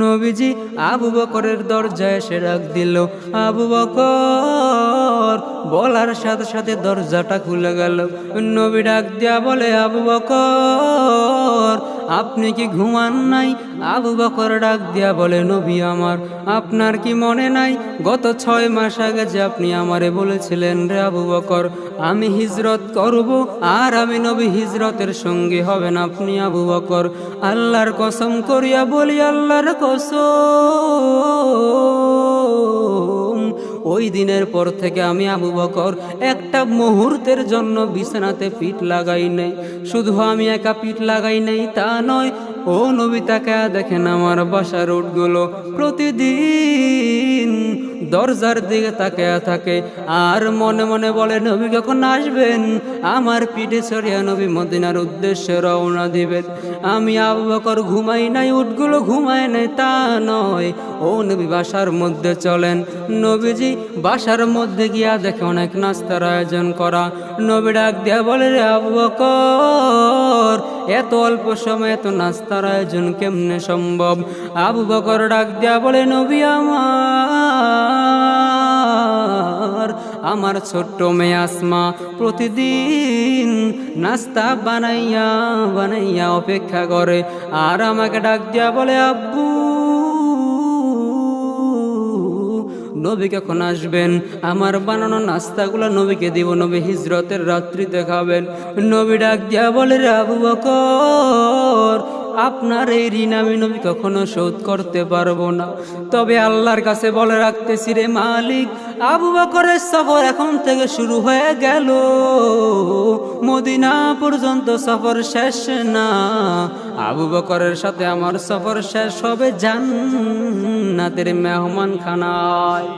নবীজি আবু বকরের দরজায় এসে ডাক দিল, আবু বকর। বলার সাথে সাথে দরজাটা খুলে গেল। নবী ডাক দিয়া বলে, আবু বকর আপনি কি ঘুমান নাই? আবু বকর ডাক দিয়া বলে, নবী আমার, আপনার কি মনে নাই গত 6 মাস আগে যে আপনি আমারে বলেছিলেন, রে আবু বকর আমি হিজরত করব আর আমি নবী হিজরতের সঙ্গী হবেন আপনি আবু বকর? আল্লাহর কসম করিয়া বলি, আল্লাহর কসম, ওই দিনের পর থেকে আমি আবু বকর একটা মুহূর্তের জন্য বিছানাতে পিঠ লাগাই নাই। শুধু আমি একা পিঠ লাগাই নাই তা নয়, ও নবী তাকে দেখেন আমার বাসার উটগুলো প্রতিদিন দরজার দিকে তাকায়া থাকে আর মনে মনে বলে, নবী কখন আসবেন? আমার পিঠে চড়িয়া নবী মদিনার উদ্দেশ্যে রওনা দিবেন। আমি আবু বকর ঘুমাই নাই, উটগুলো ঘুমায় নাই তা নয়, ও নবী বাসার মধ্যে চলেন। নবীজি বাসার মধ্যে গিয়া দেখে অনেক নাস্তার আয়োজন করা। নবী ডাক দিয়া বলে, রে আবু বকর এত অল্প সময় এত নাস্তার আয়োজন কেমনে সম্ভব? আবু বকর ডাক দিয়া বলে, নবী আমার ছোট্ট মেয়ে আসমা প্রতিদিন নাস্তা বানাইয়া বানাইয়া অপেক্ষা করে আর আমাকে ডাক দিয়া বলে, আব্বু নবী কখন আসবেন? আমার বানানো নাস্তাগুলো নবীকে দিব, নবী হিজরতের রাত্রিতে খাবেন। নবী ডাক দিয়া বলে, রে আবু বকর আপনার এই ঋণ আমি নবী কখনো শোধ করতে পারবো না, তবে আল্লাহর কাছে বলে রাখতেছি রে মালিক, আবু বকরের সফর এখন থেকে শুরু হয়ে গেল, মদিনা পর্যন্ত সফর শেষ না। আবু বকরের সাথে আমার সফর শেষ হবে জান্নাতের মেহমান খানায়।